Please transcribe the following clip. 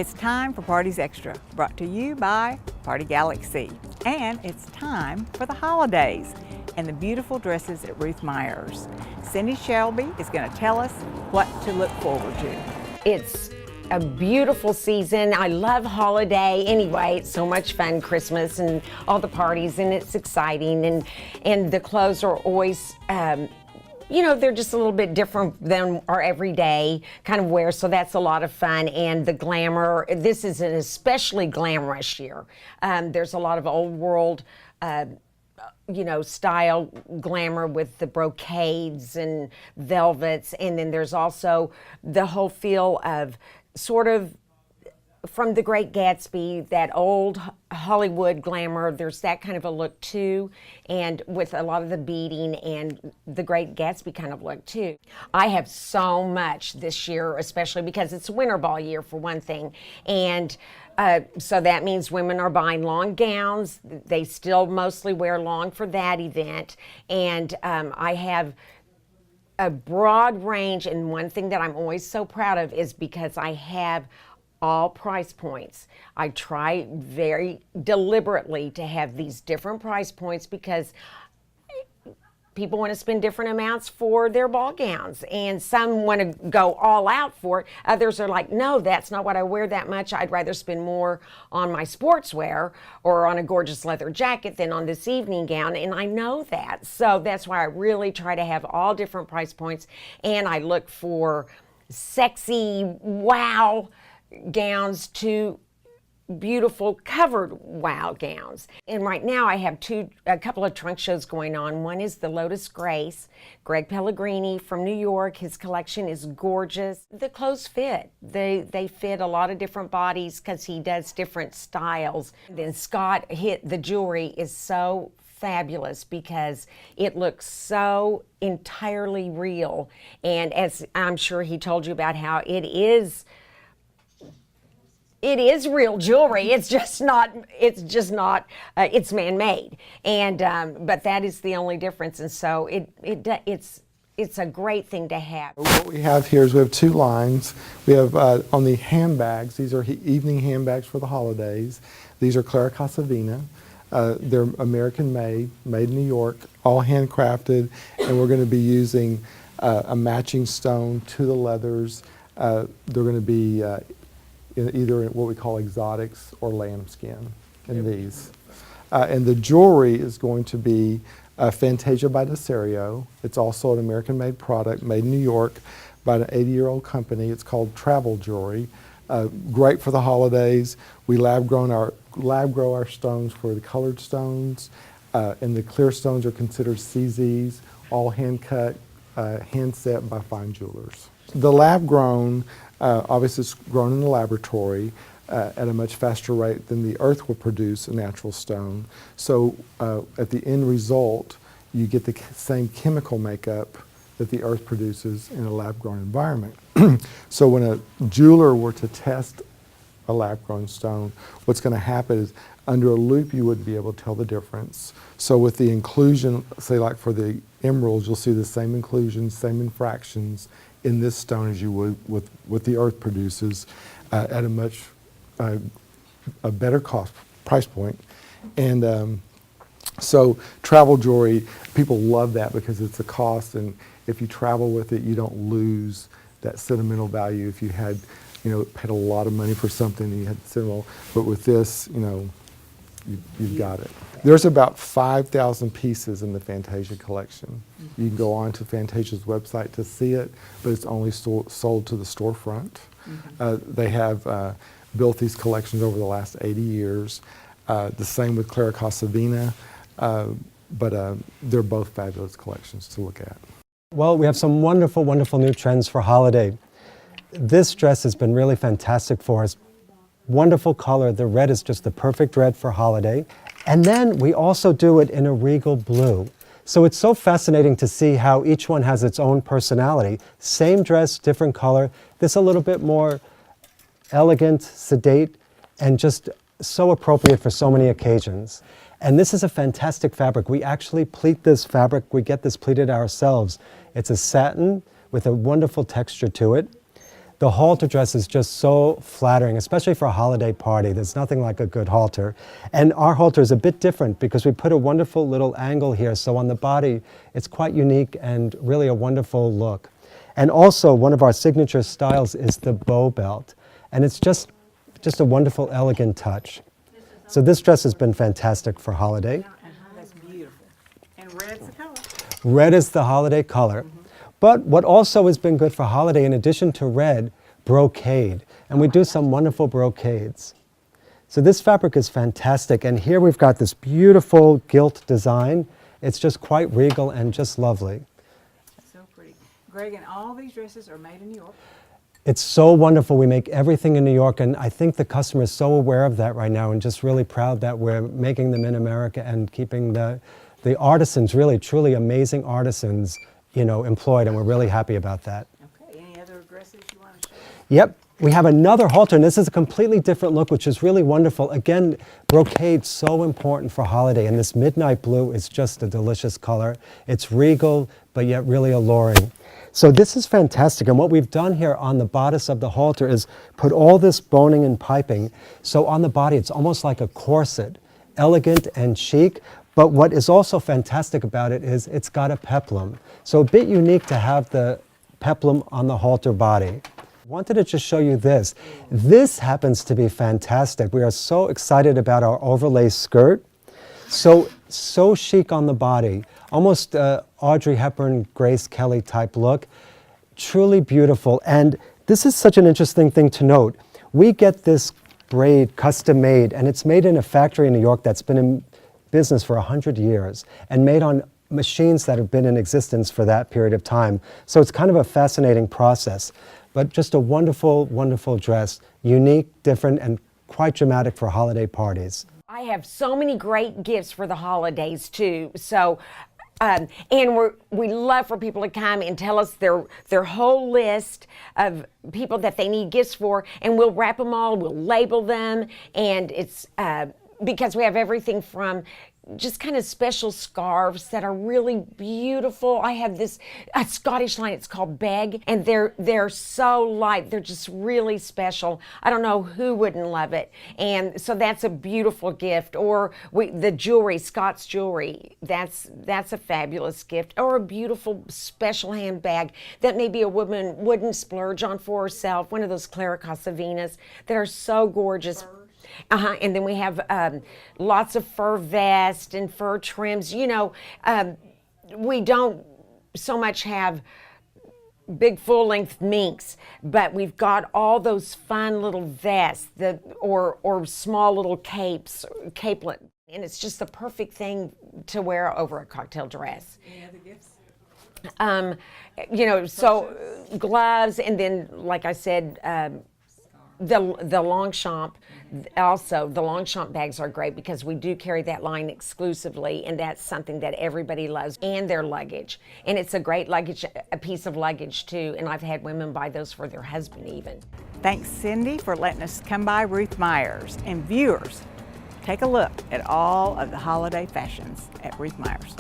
It's time for Parties Extra, brought to you by Party Galaxy. And it's time for the holidays and the beautiful dresses at Ruth Meyer's. Cindi Shelby is going to tell us what to look forward to. It's a beautiful season. I love holiday. Anyway, it's so much fun, Christmas and all the parties, and it's exciting. And the clothes are always, you know, they're just a little bit different than our everyday kind of wear, so that's a lot of fun. And the glamour, this is an especially glamorous year. There's a lot of old world, you know, style glamour with the brocades and velvets. And then there's also the whole feel of sort of from The Great Gatsby, that old Hollywood glamour. There's that kind of a look too, and with a lot of the beading and The Great Gatsby kind of look too. I have so much this year, especially because it's winter ball year for one thing, and so that means women are buying long gowns. They still mostly wear long for that event, and I have a broad range, and one thing that I'm always so proud of is because I have all price points. I try very deliberately to have these different price points because people want to spend different amounts for their ball gowns, and some want to go all out for it. Others are like, no, that's not what I wear that much. I'd rather spend more on my sportswear or on a gorgeous leather jacket than on this evening gown, and I know that. So that's why I really try to have all different price points, and I look for sexy, wow gowns to beautiful covered wow gowns. And right now I have a couple of trunk shows going on. One is the Lotus Grace, Greg Pellegrini from New York. His collection is gorgeous. The clothes fit. They fit a lot of different bodies because he does different styles. Then Scott the jewelry is so fabulous because it looks so entirely real. And as I'm sure he told you about how it is real jewelry. It's man-made, and but that is the only difference. And so it's a great thing to have. What we have here is we have two lines. We have on the handbags. These are evening handbags for the holidays. These are Clara Casavina. They're American-made, made in New York, all handcrafted, and we're going to be using a matching stone to the leathers. They're going to be either what we call exotics or lambskin in these. And the jewelry is going to be Fantasia by Desario. It's also an American-made product, made in New York by an 80-year-old company. It's called Travel Jewelry. Great for the holidays. We lab grow our stones for the colored stones, and the clear stones are considered CZs, all hand cut, hand set by fine jewelers. The lab grown, obviously it's grown in the laboratory at a much faster rate than the earth will produce a natural stone. So at the end result, you get the same chemical makeup that the earth produces in a lab-grown environment. So when a jeweler were to test a lab-grown stone, what's going to happen is under a loupe you wouldn't be able to tell the difference. So with the inclusion, say like for the emeralds, you'll see the same inclusions, same infractions in this stone as you would with what the earth produces at a much a better price point. And so travel jewelry, people love that because it's a cost, and if you travel with it, you don't lose that sentimental value. If you had, you know, paid a lot of money for something and you had sentimental, but with this, you know, you've got it. There's about 5,000 pieces in the Fantasia collection. You can go on to Fantasia's website to see it, but it's only sold to the storefront. They have built these collections over the last 80 years. The same with Clara Casavina, but they're both fabulous collections to look at. Well, we have some wonderful, wonderful new trends for holiday. This dress has been really fantastic for us. Wonderful color. The red is just the perfect red for holiday. And then we also do it in a regal blue. So it's so fascinating to see how each one has its own personality. Same dress, different color. This a little bit more elegant, sedate, and just so appropriate for so many occasions. And this is a fantastic fabric. We actually pleat this fabric. We get this pleated ourselves. It's a satin with a wonderful texture to it. The halter dress is just so flattering, especially for a holiday party. There's nothing like a good halter. And our halter is a bit different because we put a wonderful little angle here, so on the body it's quite unique and really a wonderful look. And also one of our signature styles is the bow belt, and it's just a wonderful, elegant touch. So this dress has been fantastic for holiday. That's beautiful. And red's the color. Red is the holiday color. But what also has been good for holiday, in addition to red, brocade. And we do some wonderful brocades. So this fabric is fantastic. And here we've got this beautiful gilt design. It's just quite regal and just lovely. So pretty. Greg, and all these dresses are made in New York. It's so wonderful. We make everything in New York, and I think the customer is so aware of that right now and just really proud that we're making them in America and keeping the artisans, really truly amazing artisans, employed, and we're really happy about that. Okay, any other dresses you want to show? Yep, we have another halter, and this is a completely different look, which is really wonderful. Again, brocade, so important for holiday, and this midnight blue is just a delicious color. It's regal, but yet really alluring. So this is fantastic, and what we've done here on the bodice of the halter is put all this boning and piping, so on the body it's almost like a corset, elegant and chic. But what is also fantastic about it is it's got a peplum. So a bit unique to have the peplum on the halter body. Wanted to just show you this. This happens to be fantastic. We are so excited about our overlay skirt. So chic on the body. Almost Audrey Hepburn, Grace Kelly type look. Truly beautiful. And this is such an interesting thing to note. We get this braid custom made, and it's made in a factory in New York that's been in business for 100 years and made on machines that have been in existence for that period of time. So it's kind of a fascinating process, but just a wonderful, wonderful dress, unique, different, and quite dramatic for holiday parties. I have so many great gifts for the holidays too. So, and we love for people to come and tell us their whole list of people that they need gifts for, and we'll wrap them all, we'll label them, and it's because we have everything from just kind of special scarves that are really beautiful. I have this a Scottish line, it's called Beg, and they're so light, they're just really special. I don't know who wouldn't love it. And so that's a beautiful gift. Or the jewelry, Scott's jewelry, that's a fabulous gift. Or a beautiful special handbag that maybe a woman wouldn't splurge on for herself, one of those Clara Casavinas that are so gorgeous. And then we have lots of fur vests and fur trims. We don't so much have big full-length minks, but we've got all those fun little vests or small little capelet. And it's just the perfect thing to wear over a cocktail dress. Any other gifts? So gloves, and then, like I said, the Longchamp. Also, the Longchamp bags are great because we do carry that line exclusively, and that's something that everybody loves, and their luggage. And it's a great luggage, a piece of luggage too, and I've had women buy those for their husband even. Thanks, Cindy, for letting us come by Ruth Meyer's. And viewers, take a look at all of the holiday fashions at Ruth Meyer's.